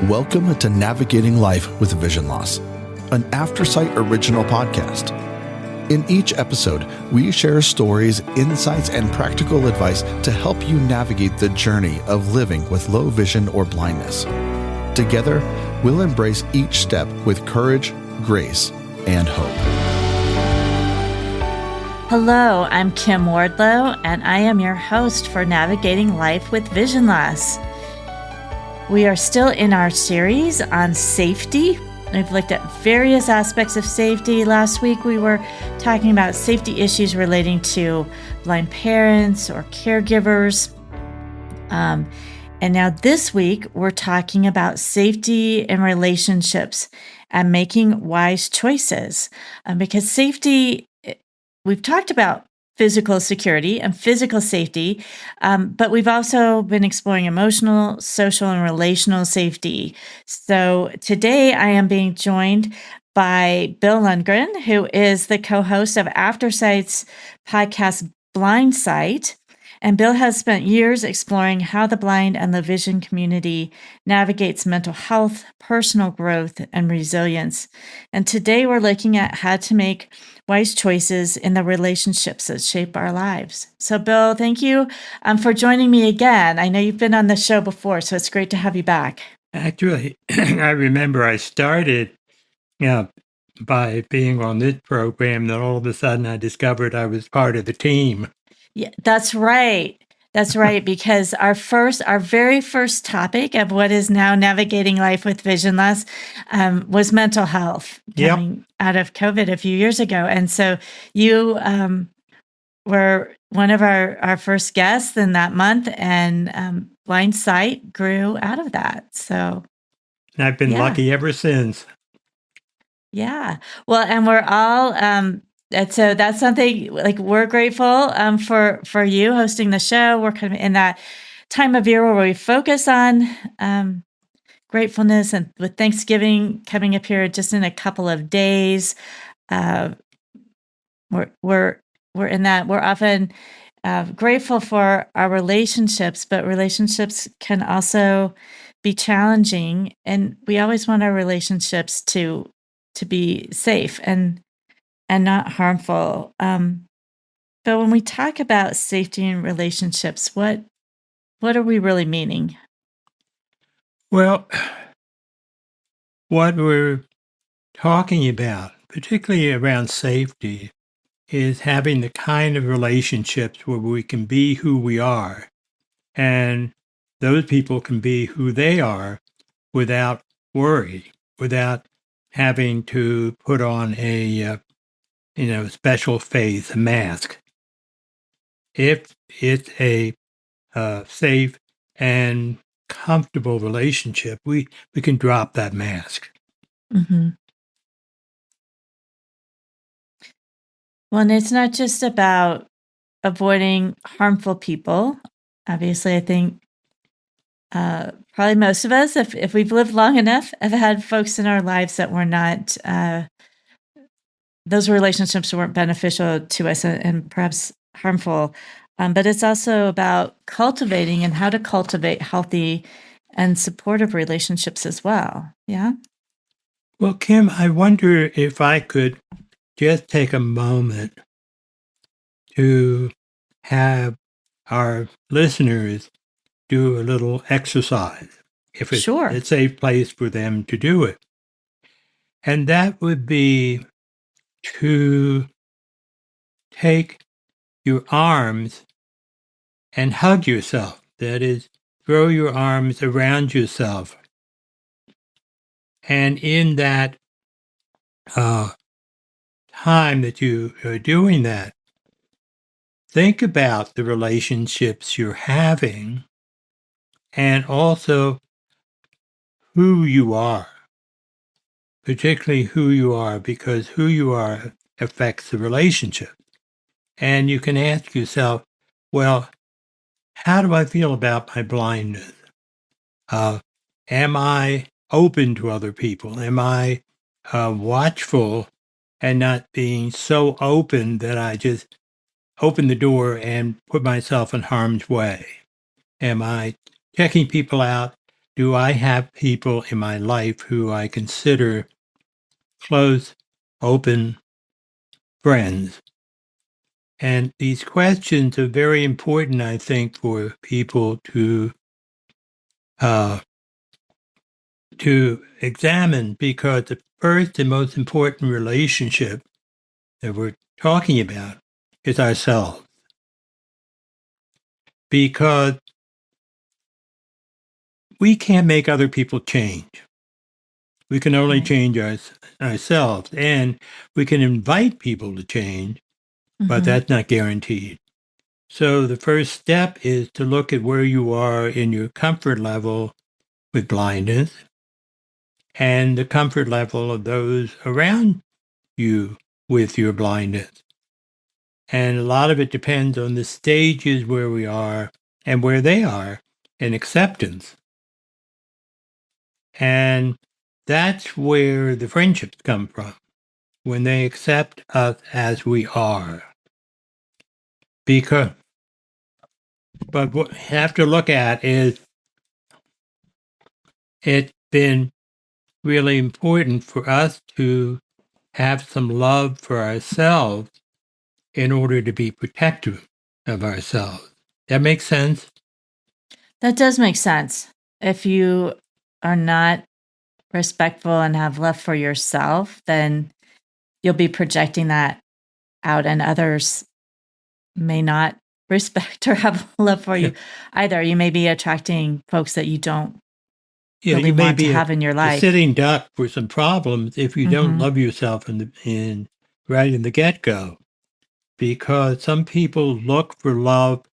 Welcome to Navigating Life with Vision Loss, an Aftersight original podcast. In each episode, we share stories, insights, and practical advice to help you navigate the journey of living with low vision or blindness. Together, we'll embrace each step with courage, grace, and hope. Hello, I'm Kim Wardlow, and I am your host for Navigating Life with Vision Loss. We are still in our series on safety. We've looked at various aspects of safety. Last week, we were talking about safety issues relating to blind parents or caregivers. And now this week, we're talking about safety in relationships and making wise choices. Because safety, we've talked about physical security and physical safety, but we've also been exploring emotional, social, and relational safety. So today I am being joined by Bill Lundgren, who is the co-host of Aftersight's podcast Blindsight. And Bill has spent years exploring how the blind and low vision community navigates mental health, personal growth, and resilience. And today we're looking at how to make wise choices in the relationships that shape our lives. So Bill, thank you for joining me again. I know you've been on the show before, so it's great to have you back. Actually, I remember I started by being on this program, then all of a sudden I discovered I was part of the team. Yeah, that's right. That's right, because our very first topic of what is now Navigating Life with Vision Loss was mental health coming out of COVID a few years ago. And so you were one of our first guests in that month, and Blindsight grew out of that. So And I've been lucky ever since. Yeah. Well, and we're all and so that's something like we're grateful for you hosting the show. We're kind of in that time of year where we focus on gratefulness, and with Thanksgiving coming up here just in a couple of days, we're in that. We're often grateful for our relationships, but relationships can also be challenging, and we always want our relationships to be safe and not harmful. But when we talk about safety in relationships, what are we really meaning? Well, what we're talking about, particularly around safety, is having the kind of relationships where we can be who we are, and those people can be who they are without worry, without having to put on a special face, a mask. If it's a safe and comfortable relationship, we can drop that mask. Mm-hmm. Well, and it's not just about avoiding harmful people. Obviously, I think probably most of us, if we've lived long enough, have had folks in our lives that were not those relationships weren't beneficial to us and perhaps harmful. But it's also about cultivating and how to cultivate healthy and supportive relationships as well. Yeah. Well, Kim, I wonder if I could just take a moment to have our listeners do a little exercise, if it's a safe place for them to do it. And that would be to take your arms and hug yourself. That is, throw your arms around yourself. And in that time that you are doing that, think about the relationships you're having and also who you are, particularly who you are, because who you are affects the relationship. And you can ask yourself, well, how do I feel about my blindness? Am I open to other people? Am I watchful and not being so open that I just open the door and put myself in harm's way? Am I checking people out do I have people in my life who I consider close, open friends? And these questions are very important, I think, for people uh, to examine, because the first and most important relationship that we're talking about is ourselves. Because we can't make other people change. We can only Right. change ourselves, and we can invite people to change, but Mhm. that's not guaranteed. So the first step is to look at where you are in your comfort level with blindness and the comfort level of those around you with your blindness. And a lot of it depends on the stages where we are and where they are in acceptance. And that's where the friendships come from, when they accept us as we are. But what we have to look at is, it's been really important for us to have some love for ourselves in order to be protective of ourselves. That makes sense? That does make sense. If you are not respectful and have love for yourself, then you'll be projecting that out, and others may not respect or have love for Yeah. you either. You may be attracting folks that you don't Yeah, really you may want to be have in your a life. sitting duck for some problems if you don't Mhm. love yourself right in the get-go. Because some people look for love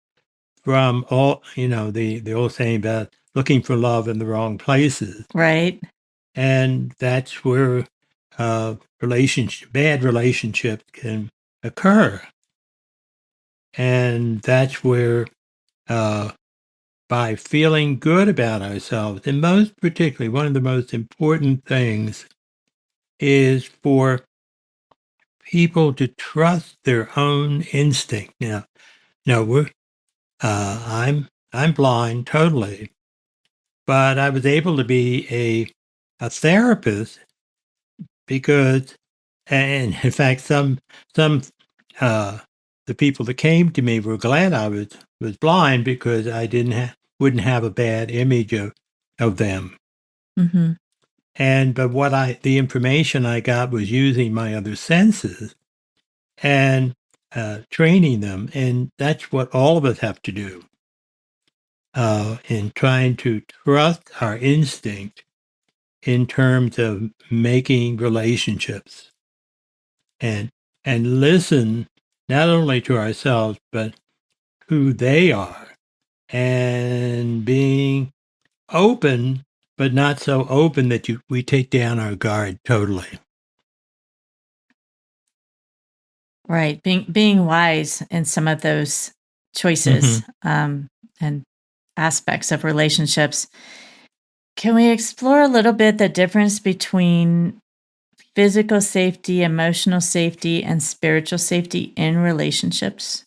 from the old saying about looking for love in the wrong places. Right. And that's where bad relationships can occur. And that's where, by feeling good about ourselves, and most particularly, one of the most important things is for people to trust their own instinct. Now, no, I'm blind totally, but I was able to be a therapist because, and in fact, some the people that came to me were glad I was blind, because I wouldn't have a bad image of them. Mhm. But the information I got was using my other senses and training them, and that's what all of us have to do in trying to trust our instinct in terms of making relationships, and listen not only to ourselves but who they are, and being open, but not so open that we take down our guard totally. Right. Being wise in some of those choices, Mm-hmm. and aspects of relationships. Can we explore a little bit the difference between physical safety, emotional safety, and spiritual safety in relationships?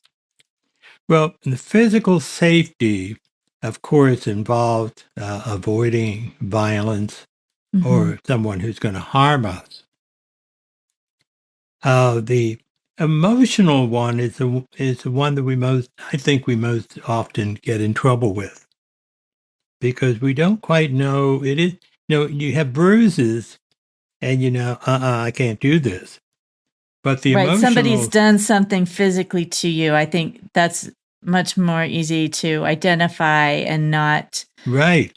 Well, the physical safety, of course, involved avoiding violence Mhm. or someone who's going to harm us. The emotional one is the one that I think we most often get in trouble with, because we don't quite know it is. You have bruises, and I can't do this. But the Right. Somebody's emotional, done something physically to you. I think that's much more easy to identify and not right?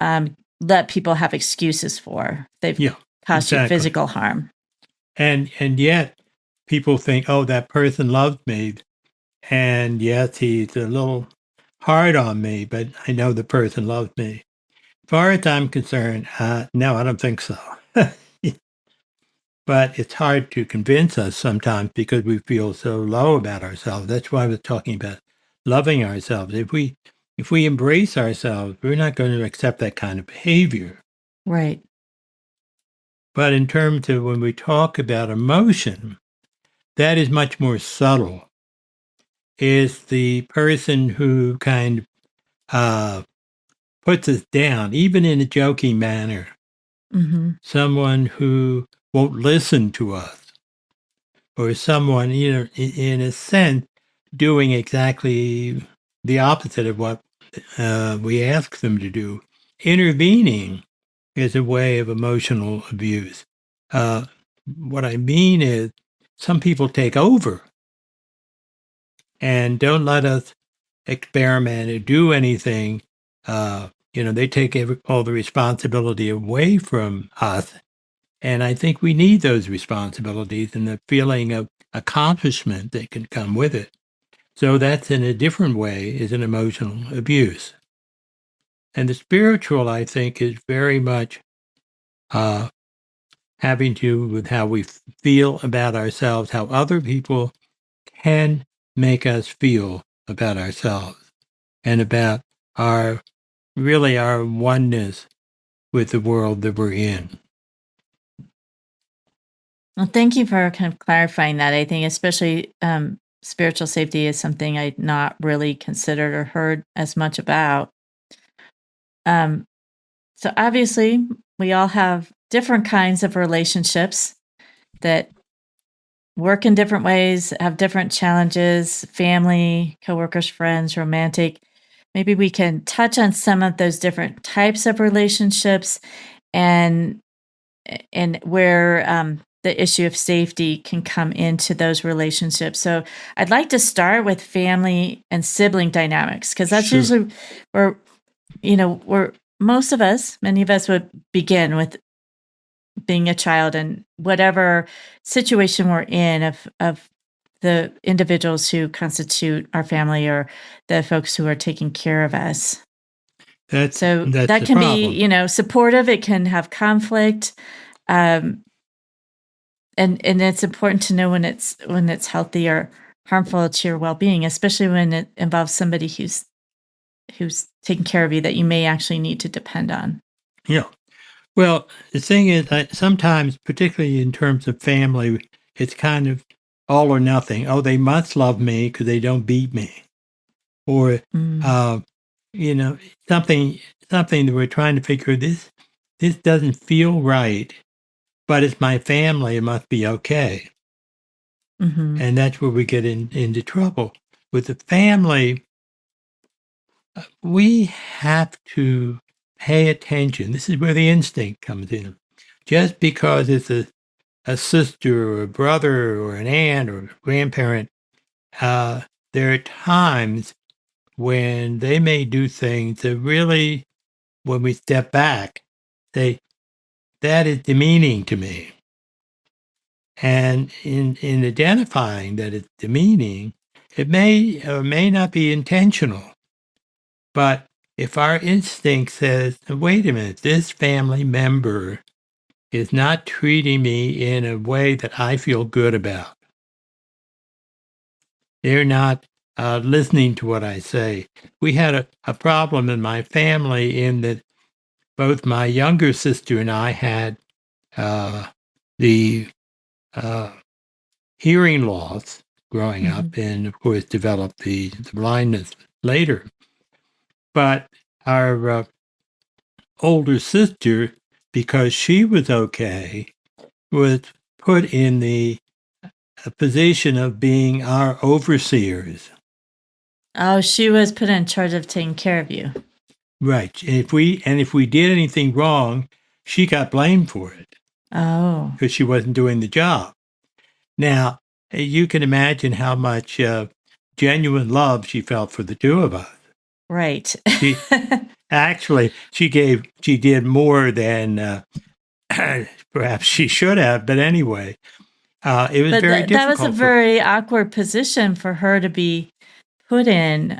let people have excuses for. They've Yeah, caused you exactly. physical harm. And yet people think, oh, that person loves me, and yes, he's a little hard on me, but I know the person loves me. As far as I'm concerned, no, I don't think so. But it's hard to convince us sometimes, because we feel so low about ourselves. That's why I was talking about loving ourselves. If we embrace ourselves, we're not going to accept that kind of behavior. Right. But in terms of when we talk about emotion, that is much more subtle. Is the person who kind of puts us down, even in a joking manner. Mm-hmm. Someone who won't listen to us, or someone, in a sense, doing exactly the opposite of what we ask them to do. Intervening is a way of emotional abuse. What I mean is, some people take over and don't let us experiment or do anything. They take all the responsibility away from us. And I think we need those responsibilities and the feeling of accomplishment that can come with it. So that's, in a different way, is an emotional abuse. And the spiritual, I think, is very much having to do with how we feel about ourselves, how other people can make us feel about ourselves, and about our oneness with the world that we're in. Well, thank you for kind of clarifying that. I think especially spiritual safety is something I'd not really considered or heard as much about. So obviously, we all have different kinds of relationships that work in different ways, have different challenges, family, coworkers, friends, romantic. Maybe we can touch on some of those different types of relationships and where the issue of safety can come into those relationships. So I'd like to start with family and sibling dynamics, because that's Sure. usually where many of us would begin with being a child, and whatever situation we're in of the individuals who constitute our family or the folks who are taking care of us. So That's that the can problem. be, supportive. It can have conflict. And it's important to know when it's healthy or harmful to your well-being, especially when it involves somebody who's taking care of you that you may actually need to depend on. Yeah. Well, the thing is, sometimes, particularly in terms of family, it's kind of all or nothing. Oh, they must love me because they don't beat me, or Mm, something that we're trying to figure. This doesn't feel right, but it's my family. It must be okay. mm-hmm, And that's where we get into trouble. With the family, we have to pay attention. This is where the instinct comes in. Just because it's a sister or a brother or an aunt or a grandparent, there are times when they may do things that really, when we step back, say, that is demeaning to me. And in identifying that it's demeaning, it may or may not be intentional. But if our instinct says, wait a minute, this family member is not treating me in a way that I feel good about. They're not listening to what I say. We had a problem in my family in that both my younger sister and I had the hearing loss growing mm-hmm, up, and of course developed the blindness later. But our older sister, because she was okay, was put in the position of being our overseers. Oh, she was put in charge of taking care of you. Right. And if we did anything wrong, she got blamed for it Oh, because she wasn't doing the job. Now, you can imagine how much genuine love she felt for the two of us. right. She actually she did more than perhaps she should have, but anyway, it was But very that was a difficult for. very awkward position for her to be put in.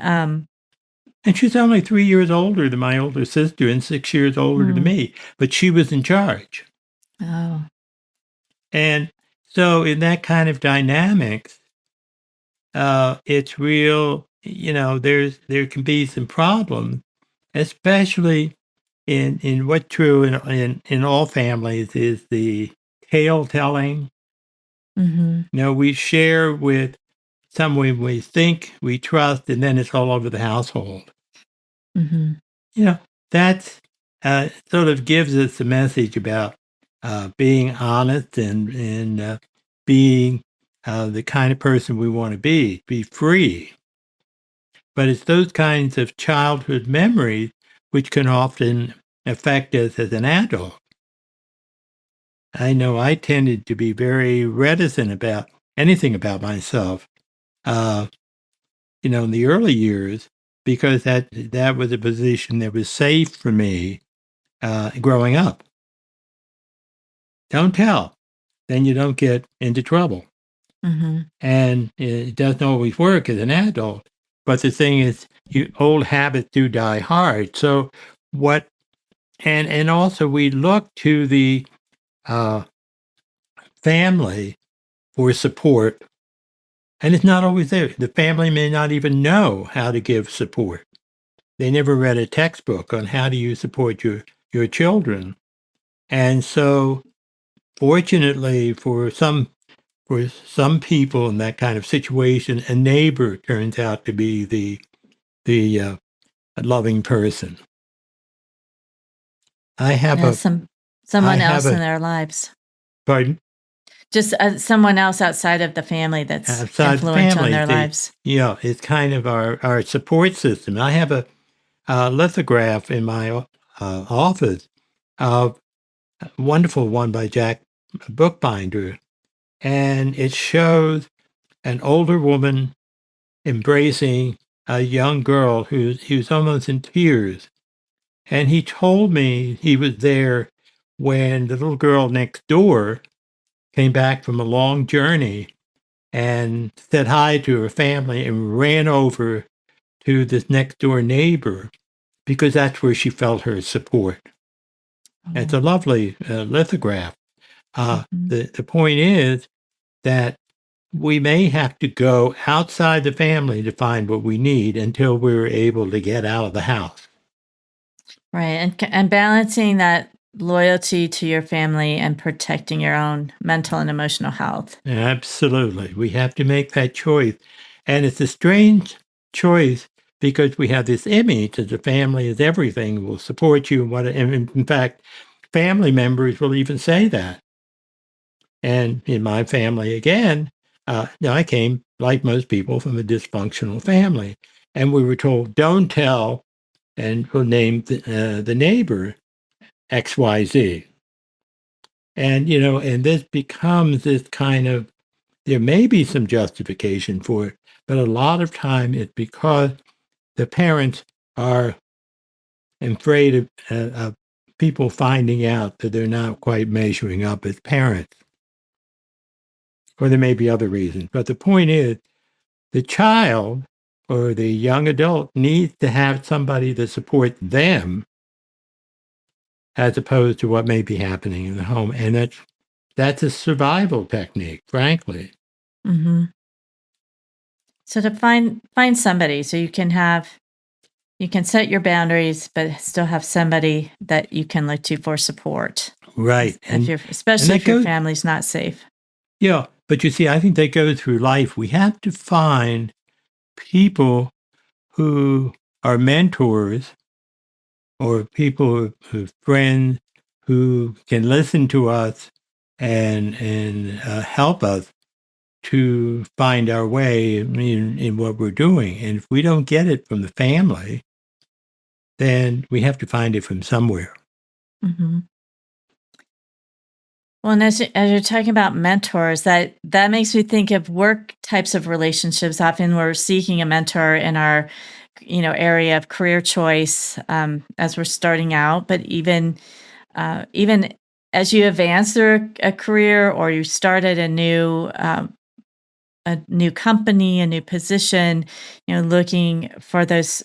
And she's only 3 years older than my older sister and 6 years older than Mm, me, but she was in charge. oh, And so in that kind of dynamics, it's real, there can be some problems, especially in what's true in all families is the tale telling. mm-hmm, We share with someone we think we trust, and then it's all over the household. mm-hmm. that sort of gives us the message about being honest and being the kind of person we want to be free. But it's those kinds of childhood memories which can often affect us as an adult. I know I tended to be very reticent about anything about myself, in the early years, because that was a position that was safe for me growing up. Don't tell, then you don't get into trouble. Mm-hmm. And it doesn't always work as an adult. But the thing is, old habits do die hard. So what? And also we look to the family for support, and it's not always there. The family may not even know how to give support. They never read a textbook on how do you support your children. And so, fortunately, for some people in that kind of situation, a neighbor turns out to be the loving person. I have Yeah, a someone I have else in a their lives. pardon. Just someone else outside of the family that's Outside the influential in family, their lives. it's kind of our support system. I have a lithograph in my office, a wonderful one by Jack Bookbinder, and it shows an older woman embracing a young girl who's almost in tears. And he told me he was there when the little girl next door came back from a long journey and said hi to her family and ran over to this next door neighbor because that's where she felt her support. It's a lovely lithograph. Mm-hmm. The point is that we may have to go outside the family to find what we need until we're able to get out of the house. Right. And balancing that loyalty to your family and protecting your own mental and emotional health. Absolutely. We have to make that choice. And it's a strange choice because we have this image that the family is everything, will support you. And in fact, family members will even say that. And in my family, again, I came, like most people, from a dysfunctional family. And we were told, don't tell, and we'll name the neighbor XYZ. And this becomes this kind of, there may be some justification for it, but a lot of time it's because the parents are afraid of people finding out that they're not quite measuring up as parents. Or there may be other reasons. But the point is, the child or the young adult needs to have somebody to support them as opposed to what may be happening in the home. And that's a survival technique, frankly. Mm-hmm. So to find somebody so you can set your boundaries, but still have somebody that you can look to for support. Right. Especially if your family's not safe. Yeah. But you see, I think they go through life. We have to find people who are mentors or people who friends who can listen to us and help us to find our way in what we're doing. And if we don't get it from the family, then we have to find it from somewhere. Mm-hmm. Well, and as you're talking about mentors, that makes me think of work types of relationships. Often we're seeking a mentor in our, area of career choice as we're starting out. But even as you advance through a career or you started a new company, a new position, looking for those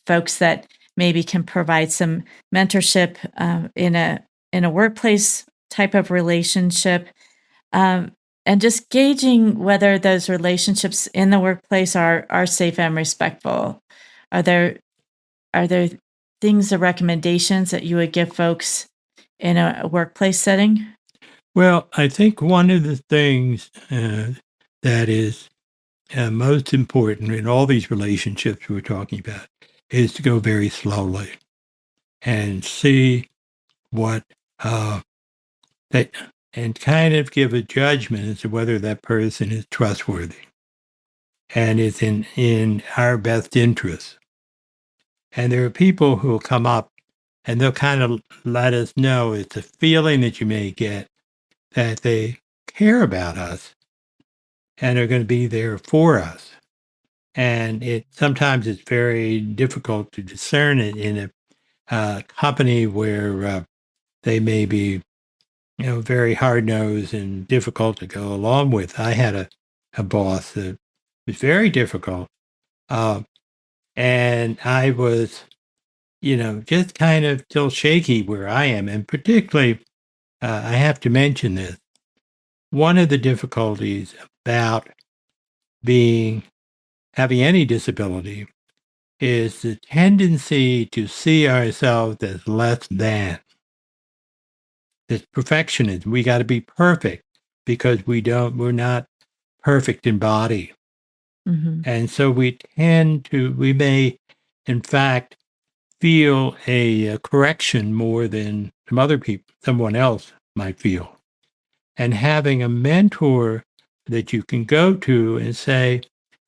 folks that maybe can provide some mentorship in a workplace type of relationship, and just gauging whether those relationships in the workplace are safe and respectful. Are there things or recommendations that you would give folks in a workplace setting? Well, I think one of the things that is most important in all these relationships we're talking about is to go very slowly. and see what they and kind of give a judgment as to whether that person is trustworthy and is in our best interest. And there are people who will come up and they'll kind of let us know it's a feeling that you may get that they care about us and are going to be there for us. And sometimes it's very difficult to discern it in a company where they may be, very hard nosed and difficult to go along with. I had a boss that was very difficult, and I was, just kind of still shaky where I am, and particularly, I have to mention this. One of the difficulties about having any disability is the tendency to see ourselves as less than. This perfectionism. We got to be perfect because we're not perfect in body. Mm-hmm. And so we may, in fact, feel a correction more than someone else might feel. And having a mentor that you can go to and say,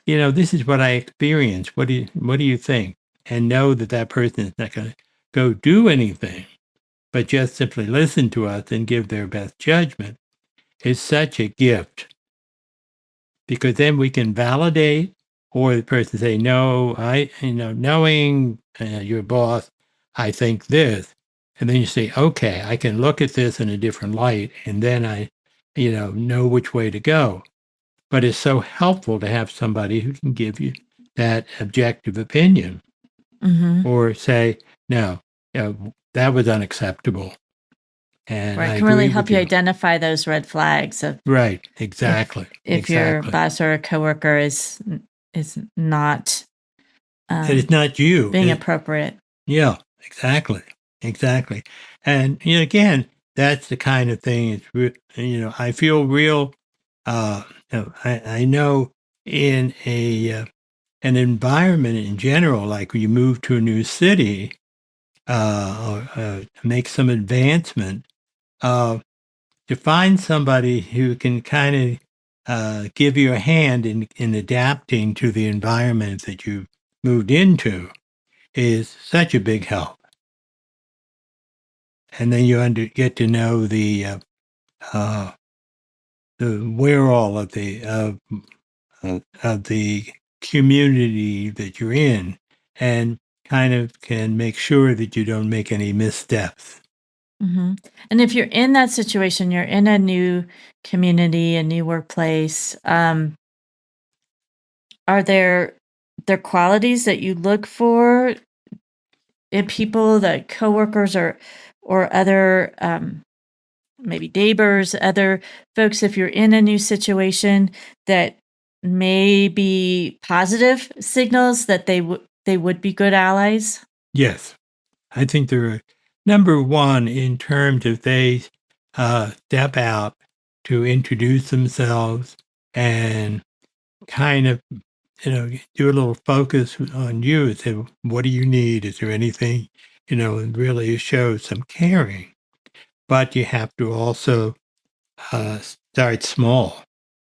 this is what I experienced. What do you think? And know that that person is not going to go do anything, but just simply listen to us and give their best judgment is such a gift, because then we can validate, or the person say, no, knowing your boss, I think this. And then you say, okay, I can look at this in a different light. And then I, know which way to go. But it's so helpful to have somebody who can give you that objective opinion, Mm-hmm. or say, no, that was unacceptable. And Right. I Can really agree help with you you. identify those red flags of Right. Exactly. if your Exactly. boss or a coworker is not And it's not you. being appropriate. Yeah, exactly. Exactly. And, again, that's the kind of thing, I feel real, I know in an environment in general, like when you move to a new city, or make some advancement, to find somebody who can kind of give you a hand in adapting to the environment that you moved into is such a big help. And then you get to know the where-all of the community that you're in, and kind of can make sure that you don't make any missteps. Mm-hmm. And if you're in that situation, you're in a new community, a new workplace, are there qualities that you look for in people, that coworkers or other maybe neighbors, other folks, if you're in a new situation, that may be positive signals that they would be good allies? Yes, I think they're number one in terms of they step out to introduce themselves and kind of, do a little focus on you and say, what do you need? Is there anything, and really show some caring. But you have to also start small.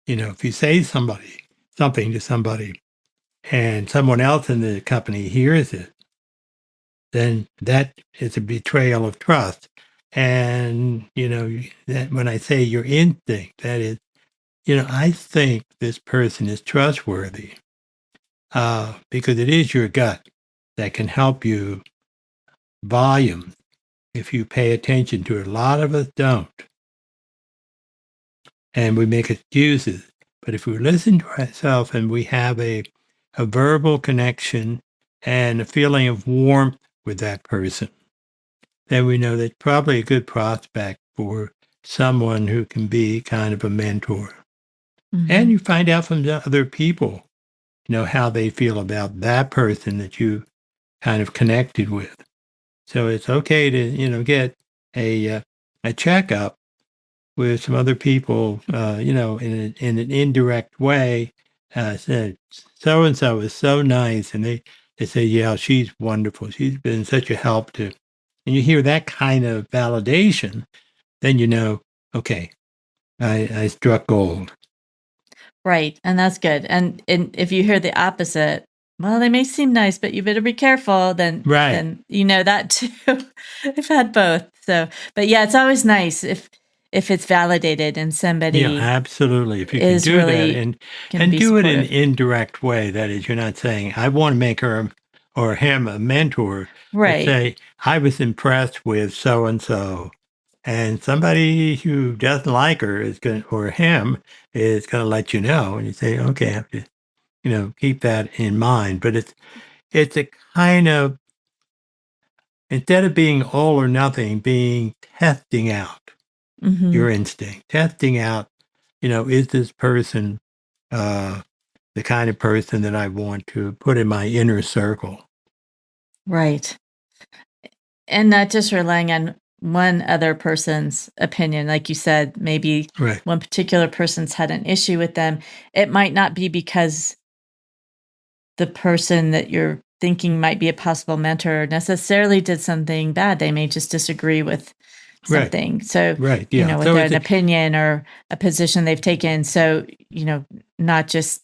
If you say something to somebody and someone else in the company hears it, then that is a betrayal of trust. And, that when I say your instinct, that is, I think this person is trustworthy, because it is your gut that can help you volume if you pay attention to it. A lot of us don't. And we make excuses. But if we listen to ourselves and we have a verbal connection and a feeling of warmth with that person, then we know that's probably a good prospect for someone who can be kind of a mentor. Mm-hmm. And you find out from the other people, how they feel about that person that you kind of connected with. So it's okay to, get a checkup with some other people, in an indirect way. Said so and so is so nice, and they say, yeah, she's wonderful. She's been such a help to and you hear that kind of validation, then you know, okay, I struck gold. Right. And that's good. And if you hear the opposite, well, they may seem nice, but you better be careful, Right. then you know that too. I've had both. So, but yeah, it's always nice if it's validated and Yeah, somebody absolutely. If you can is do that really and can be do it in supportive. an indirect way, that is, you're not saying, I want to make her or him a mentor, but Right. say, I was impressed with so and so. And somebody who doesn't like her is going or him is going to let you know. And you say, okay, I have to, keep that in mind. But it's a kind of, instead of being all or nothing, being testing out your instinct, testing out, is this person the kind of person that I want to put in my inner circle? Right. And not just relying on one other person's opinion. Like you said, maybe Right. one particular person's had an issue with them. It might not be because the person that you're thinking might be a possible mentor necessarily did something bad. They may just disagree with Right. something. So, Right. Yeah. with So an opinion or a position they've taken. So, not just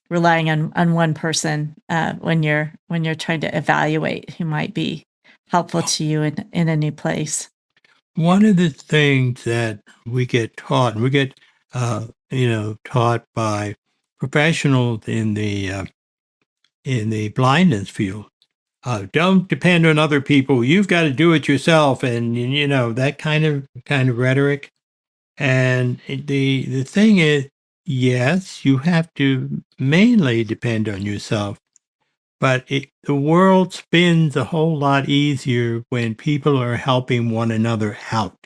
relying on one person when you're trying to evaluate who might be helpful to you in a new place. one of the things that we get taught, and we get, taught by professionals in the blindness field. Don't depend on other people. You've got to do it yourself, and that kind of rhetoric. And the thing is, yes, you have to mainly depend on yourself, but the world spins a whole lot easier when people are helping one another out.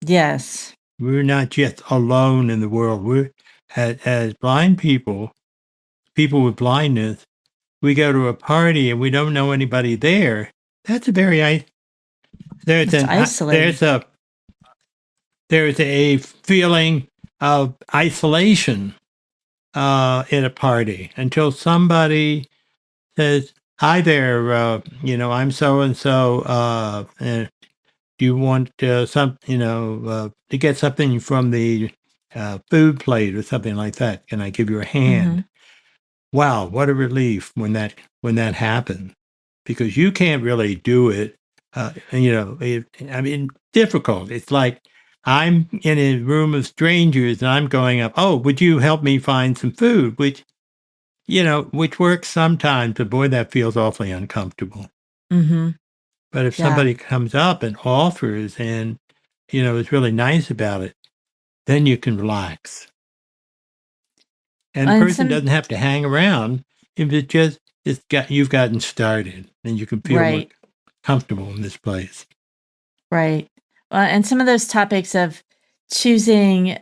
Yes. We're not just alone in the world. We're as blind people with blindness. We go to a party and we don't know anybody there. That's a very It's isolating. there's a feeling of isolation in a party until somebody says, "Hi there, I'm so and so. Do you want to get something from the food plate or something like that? Can I give you a hand?" Wow, what a relief when that happened, because you can't really do it. Difficult. It's like I'm in a room of strangers and I'm going up. Oh, would you help me find some food? Which works sometimes, but boy, that feels awfully uncomfortable. Mm-hmm. But if Yeah. somebody comes up and offers and, is really nice about it, then you can relax. And the person doesn't have to hang around if you've gotten started and you can feel more comfortable in this place. Right. Well, and some of those topics of choosing,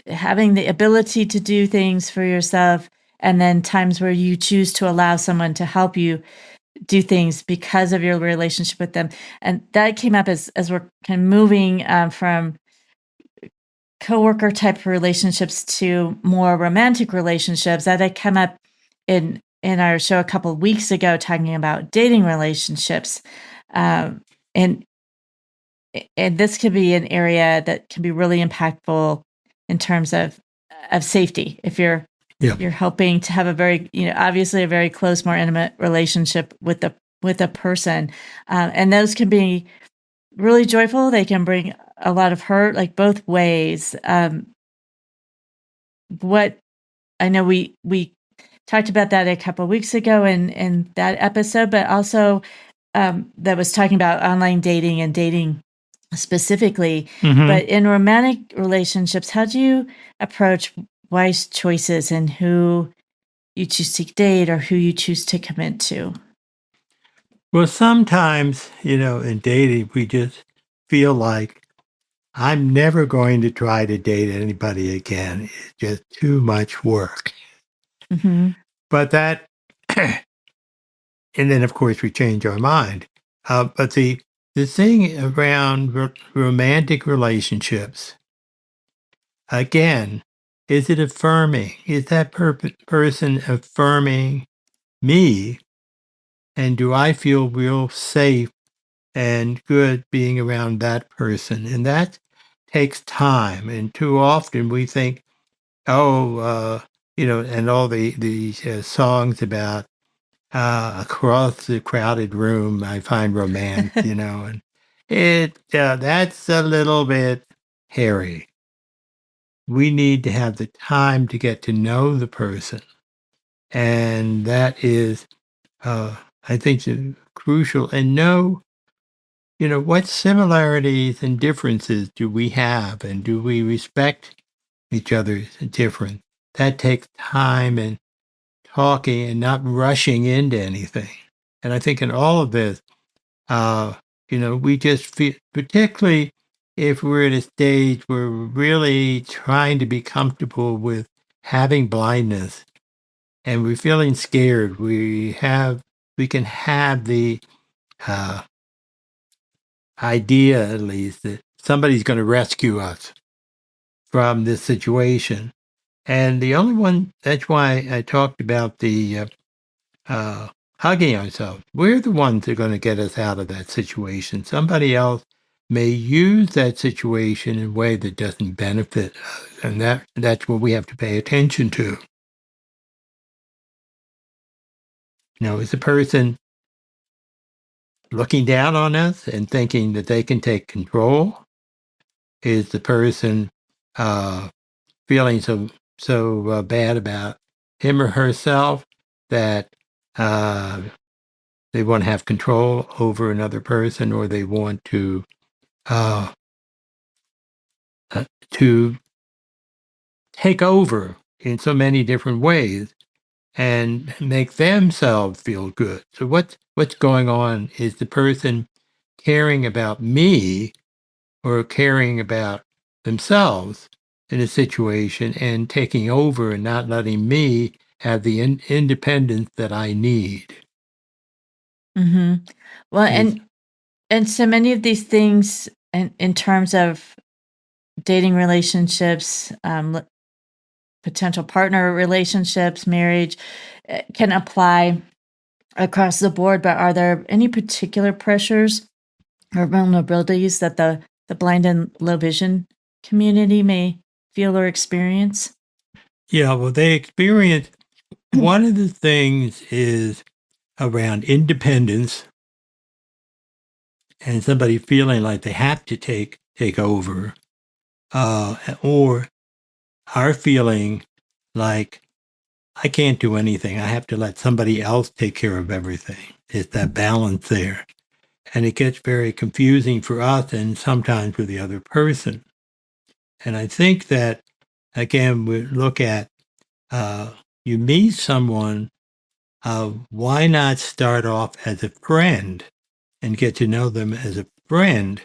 having the ability to do things for yourself, and then times where you choose to allow someone to help you do things because of your relationship with them. And that came up as we're kind of moving from coworker type relationships to more romantic relationships. That had come up in our show a couple of weeks ago, talking about dating relationships, and this could be an area that can be really impactful in terms of safety. If you're hoping to have a very, obviously a very close, more intimate relationship with a person, and those can be really joyful. They can bring a lot of hurt, like both ways. What I know, we talked about that a couple of weeks ago in that episode, but also that was talking about online dating and dating specifically. But in romantic relationships, how do you approach wise choices in who you choose to date or who you choose to commit to? Well, sometimes, in dating, we just feel like I'm never going to try to date anybody again. It's just too much work. But that, and then of course we change our mind. But the thing around romantic relationships, again, is it affirming? Is that person affirming me? And do I feel real safe and good being around that person. And that takes time. And too often we think, and all the songs about across the crowded room, I find romance, and that's a little bit hairy. We need to have the time to get to know the person. And that is, I think, crucial. And know, what similarities and differences do we have? And do we respect each other's difference? That takes time and talking and not rushing into anything. And I think in all of this, we just feel, particularly if we're at a stage where we're really trying to be comfortable with having blindness and we're feeling scared, we can have the uh, idea, at least, that somebody's going to rescue us from this situation. And the only one, that's why I talked about the hugging ourselves. We're the ones that are going to get us out of that situation. Somebody else may use that situation in a way that doesn't benefit us. And that's what we have to pay attention to. Is the person looking down on us and thinking that they can take control? Is the person feeling so bad about him or herself that they want to have control over another person, or they want to uh, to take over in so many different ways and make themselves feel good? So what's going on? Is the person caring about me or caring about themselves in a situation and taking over and not letting me have the independence that I need? Mm-hmm. Well, Is and so many of these things, in terms of dating relationships, potential partner relationships, marriage, can apply across the board. But are there any particular pressures or vulnerabilities that the blind and low vision community may feel or experience? Yeah, well, they experience, one of the things is around independence and somebody feeling like they have to take over, or are feeling like I can't do anything. I have to let somebody else take care of everything. It's that balance there. And it gets very confusing for us and sometimes for the other person. And I think that, again, we look at, you meet someone, why not start off as a friend and get to know them as a friend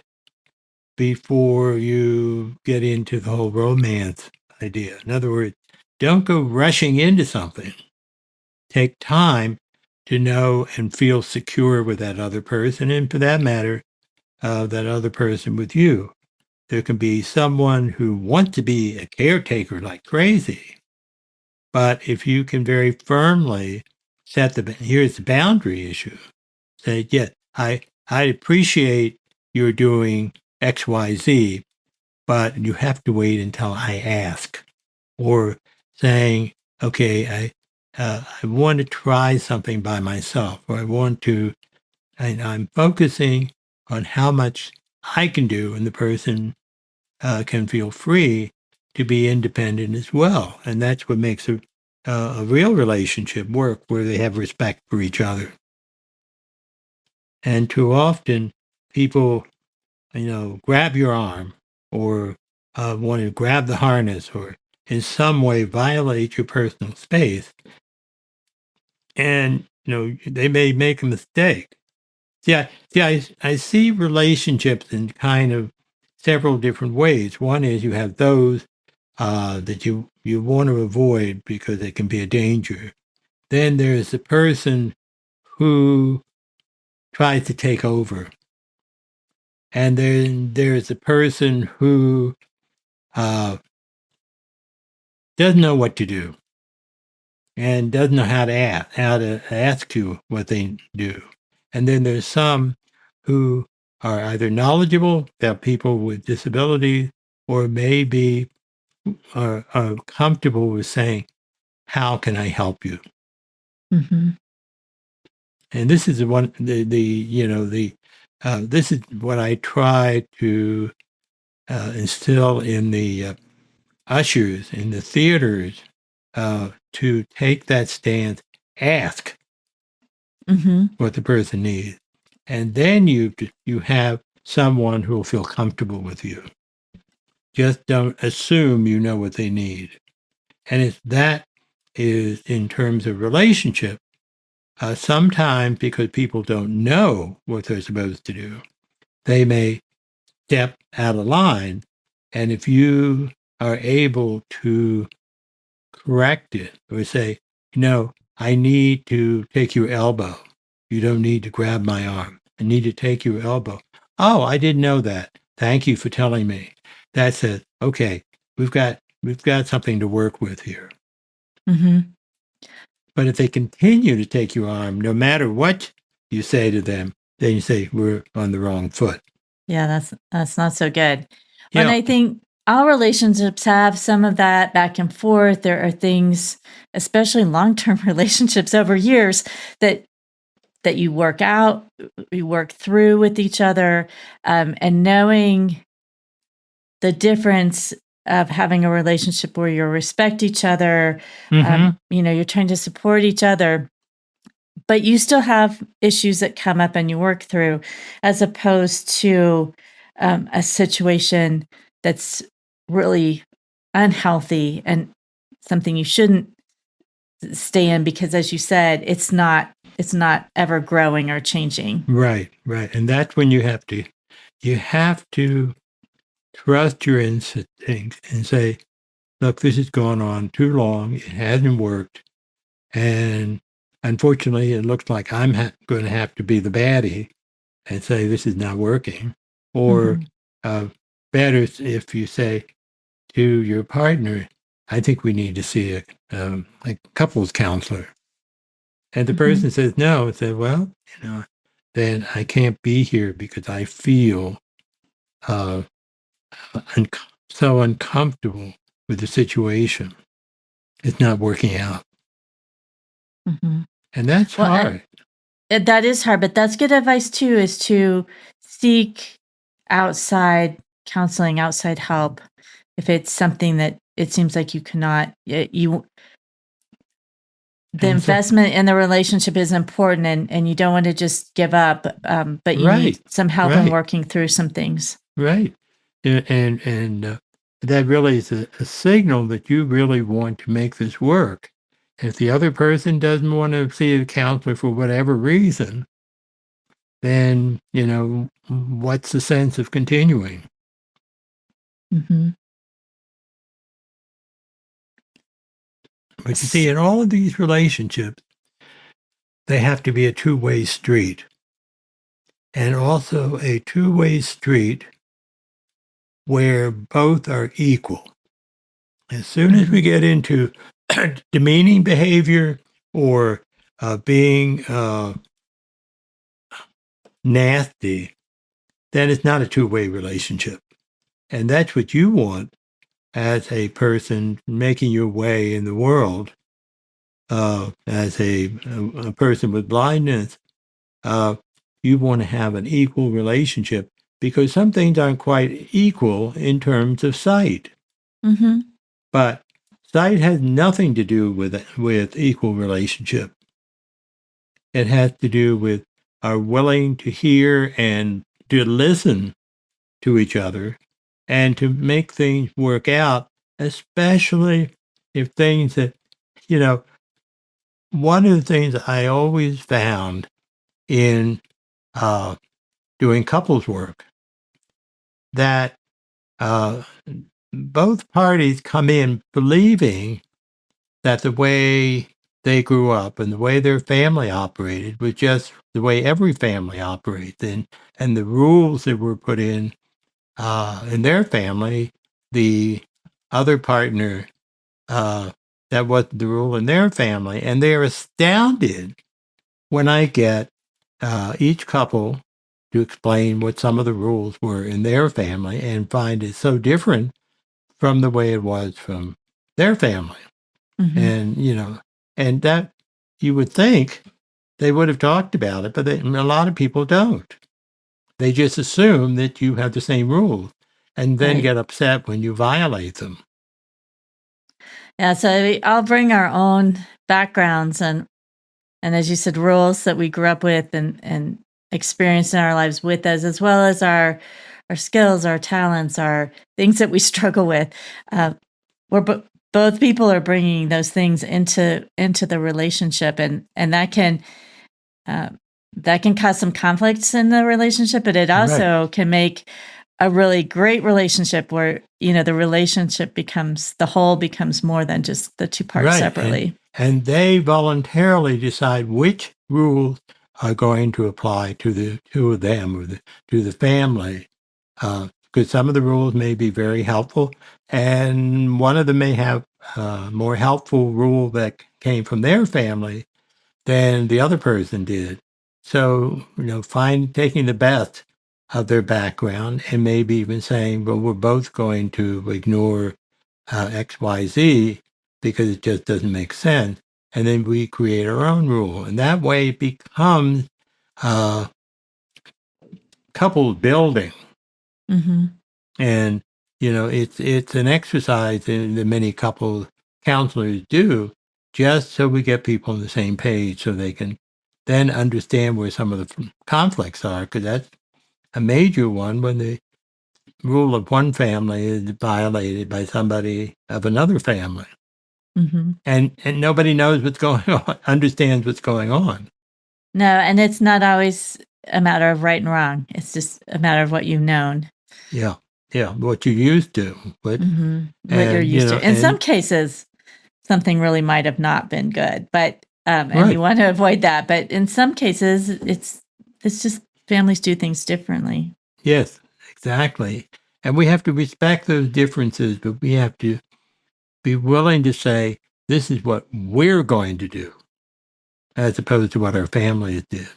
before you get into the whole romance idea? In other words, don't go rushing into something. Take time to know and feel secure with that other person, and for that matter, that other person with you. There can be someone who wants to be a caretaker like crazy, but if you can very firmly here's the boundary issue. Say, yeah, I appreciate you're doing X, Y, Z, but you have to wait until I ask. Or saying, okay, I want to try something by myself, or I'm focusing on how much I can do, and the person can feel free to be independent as well. And that's what makes a real relationship work, where they have respect for each other. And too often, people, grab your arm, or want to grab the harness, or in some way violate your personal space. And, they may make a mistake. I see relationships in kind of several different ways. One is you have those that you want to avoid because they can be a danger. Then there's the person who tries to take over. And then there's the person who doesn't know what to do and doesn't know how to ask you what they do. And then there's some who are either knowledgeable about people with disabilities or maybe are comfortable with saying, how can I help you? Mm-hmm. And this is this is what I try to instill in the ushers in the theaters to take that stance, ask Mm-hmm. what the person needs, and then you have someone who will feel comfortable with you. Just don't assume you know what they need, and that is in terms of relationship. Sometimes because people don't know what they're supposed to do, they may step out of line, and if you are able to correct it or say, I need to take your elbow. You don't need to grab my arm. I need to take your elbow. Oh, I didn't know that. Thank you for telling me. That says, okay, we've got something to work with here. Mm-hmm. But if they continue to take your arm, no matter what you say to them, then you say, we're on the wrong foot. Yeah, that's not so good. And Yeah. I think all relationships have some of that back and forth. There are things, especially long-term relationships over years, that you work out, you work through with each other, and knowing the difference of having a relationship where you respect each other, you're trying to support each other, but you still have issues that come up and you work through, as opposed to a situation that's really unhealthy and something you shouldn't stay in, because, as you said, it's not ever growing or changing. Right. And that's when you have to trust your instincts and say, look, this has gone on too long. It hasn't worked. And unfortunately, it looks like I'm going to have to be the baddie and say, this is not working. Or better if you say to your partner, I think we need to see a couples counselor. And the person says no, and says, well, then I can't be here because I feel so uncomfortable with the situation. It's not working out. And that's hard. That is hard, but that's good advice too, is to seek outside counseling, outside help, if it's something that it seems like you cannot, the investment in the relationship is important, and you don't want to just give up, but you need some help in working through some things. Right. And that really is a signal that you really want to make this work. If the other person doesn't want to see a counselor for whatever reason, then, what's the sense of continuing? But you see, in all of these relationships, they have to be a two-way street. And also a two-way street where both are equal. As soon as we get into demeaning behavior or being nasty, then it's not a two-way relationship. And that's what you want as a person making your way in the world, as a person with blindness. You want to have an equal relationship, because some things aren't quite equal in terms of sight. But sight has nothing to do with equal relationship. It has to do with our willing to hear and to listen to each other and to make things work out, especially if things that, one of the things I always found in doing couples work, that both parties come in believing that the way they grew up and the way their family operated was just the way every family operates, and the rules that were put in their family, the other partner, that wasn't the rule in their family. And they're astounded when I get each couple to explain what some of the rules were in their family and find it so different from the way it was from their family. Mm-hmm. And, and that you would think they would have talked about it, but a lot of people don't. They just assume that you have the same rules and then Right. get upset when you violate them. Yeah, so we all bring our own backgrounds and as you said, rules that we grew up with and experienced in our lives with us, as well as our skills, our talents, our things that we struggle with. Both people are bringing those things into the relationship, and that can cause some conflicts in the relationship, but it also can make a really great relationship where the relationship becomes more than just the two parts separately. And they voluntarily decide which rules are going to apply to the two of them or to the family. Because some of the rules may be very helpful, and one of them may have a more helpful rule that came from their family than the other person did. So, taking the best of their background and maybe even saying, well, we're both going to ignore X, Y, Z because it just doesn't make sense. And then we create our own rule. And that way it becomes couple building. Mm-hmm. And, it's an exercise that many couple counselors do just so we get people on the same page so they can then understand where some of the conflicts are, because that's a major one when the rule of one family is violated by somebody of another family. Mm-hmm. And nobody knows what's going on, understands what's going on. No, and it's not always a matter of right and wrong. It's just a matter of what you've known. Yeah, what you're used to. What you're used to. In some cases, something really might have not been good, but and you want to avoid that. But in some cases, it's just families do things differently. Yes, exactly. And we have to respect those differences, but we have to be willing to say, this is what we're going to do, as opposed to what our families did.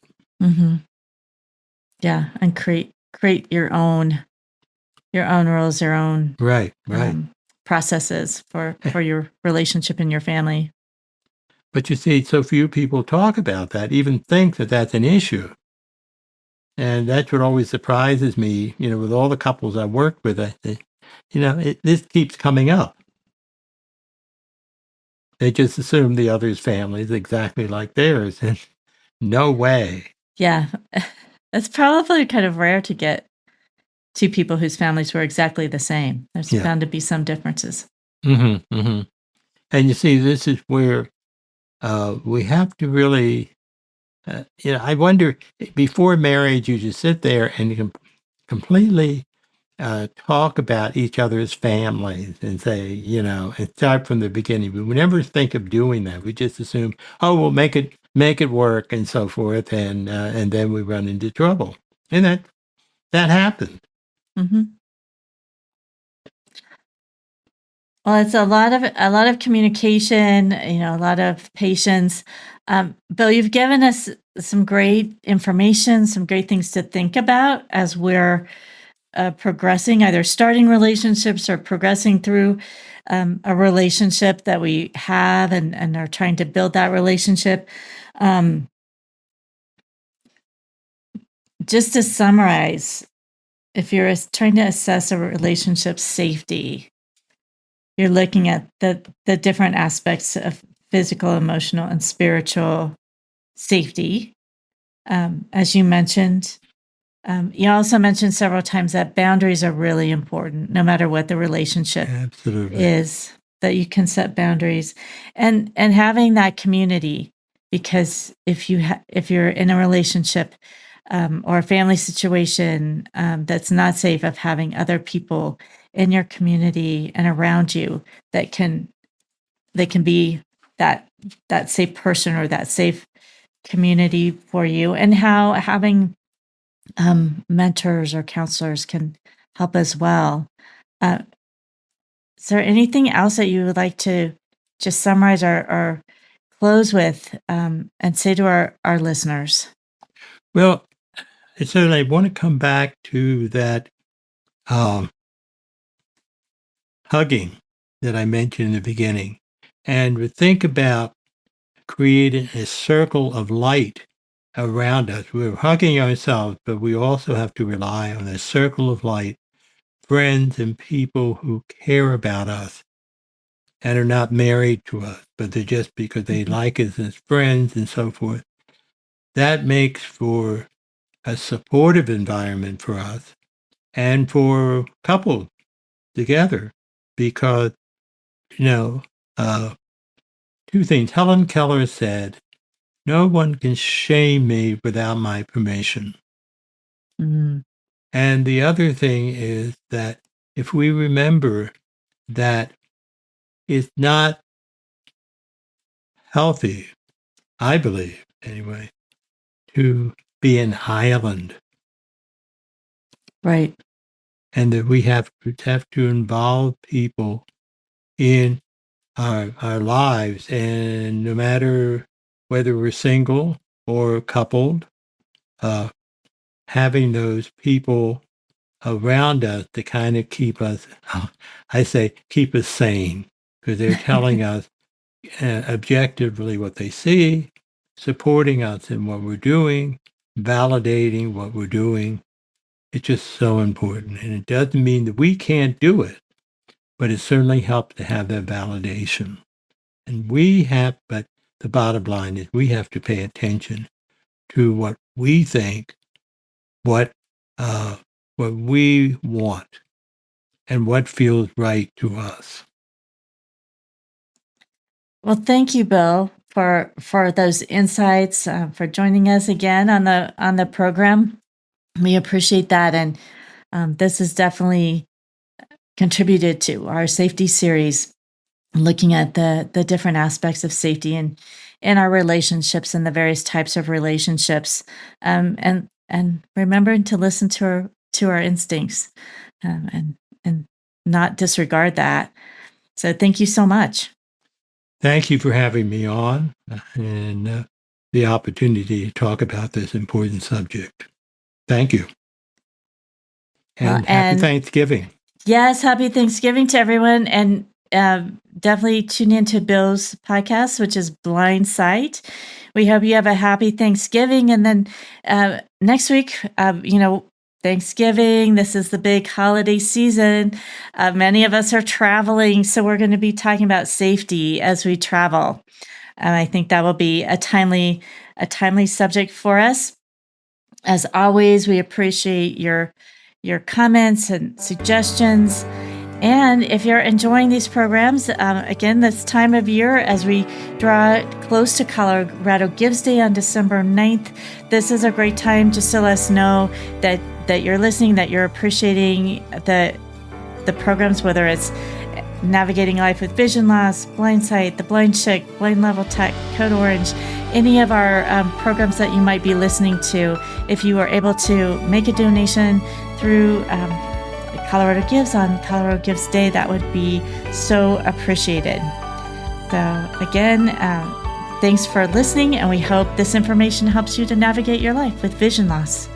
Mm-hmm. Yeah, and create your own rules, your own processes for your relationship in your family. But you see, so few people talk about that, even think that that's an issue. And that's what always surprises me, with all the couples I work with, I think, this keeps coming up. They just assume the other's family is exactly like theirs, and no way. Yeah, it's probably kind of rare to get two people whose families were exactly the same. There's bound to be some differences. Mm-hmm, mm-hmm. And you see, this is where we have to really, I wonder, before marriage, you just sit there and you can completely talk about each other's families and say, and start from the beginning. We never think of doing that. We just assume, oh, we'll make it work and so forth, and then we run into trouble. And that happened. Mm-hmm. Well, it's a lot of communication, a lot of patience. Bill, you've given us some great information, some great things to think about as we're progressing, either starting relationships or progressing through a relationship that we have and are trying to build that relationship. Just to summarize, if you're trying to assess a relationship's safety, you're looking at the different aspects of physical, emotional, and spiritual safety. As you mentioned, you also mentioned several times that boundaries are really important, no matter what the relationship is, that you can set boundaries and having that community, because if you're in a relationship or a family situation that's not safe, of having other people in your community and around you that can be that safe person or that safe community for you, and how having mentors or counselors can help as well. Is there anything else that you would like to just summarize or close with and say to our listeners? Well, And so I want to come back to that hugging that I mentioned in the beginning, and we think about creating a circle of light around us. We're hugging ourselves, but we also have to rely on a circle of light, friends and people who care about us and are not married to us, but they're just because they like us as friends and so forth. That makes for a supportive environment for us and for couples together because, two things. Helen Keller said, "No one can shame me without my permission." Mm. And the other thing is that if we remember that it's not healthy, I believe anyway, to be an island, Right. and that we have to involve people in our lives, and no matter whether we're single or coupled, having those people around us to kind of keep us, I say, keep us sane, because they're telling us objectively what they see, supporting us in what we're doing, validating what we're doing. It's just so important. And it doesn't mean that we can't do it, but it certainly helps to have that validation. And but the bottom line is we have to pay attention to what we think, what we want, and what feels right to us. Well, thank you, Bill, for those insights, for joining us again on the program. We appreciate that, and this has definitely contributed to our safety series, looking at the different aspects of safety and in our relationships and the various types of relationships, and remembering to listen to our instincts, and not disregard that. So, thank you so much. Thank you for having me on and the opportunity to talk about this important subject. Thank you. And happy Thanksgiving. Yes, happy Thanksgiving to everyone. And definitely tune into Bill's podcast, which is Blindsight. We hope you have a happy Thanksgiving. And then next week, Thanksgiving, this is the big holiday season. Many of us are traveling, so we're going to be talking about safety as we travel. And I think that will be a timely subject for us. As always, we appreciate your comments and suggestions. And if you're enjoying these programs, again, this time of year, as we draw close to Colorado Gives Day on December 9th, this is a great time just to let us know that you're listening, that you're appreciating the programs, whether it's Navigating Life with Vision Loss, Blindsight, The Blind Chick, Blind Level Tech, Code Orange, any of our programs that you might be listening to. If you are able to make a donation through Colorado Gives on Colorado Gives Day, that would be so appreciated. So again, thanks for listening, and we hope this information helps you to navigate your life with vision loss.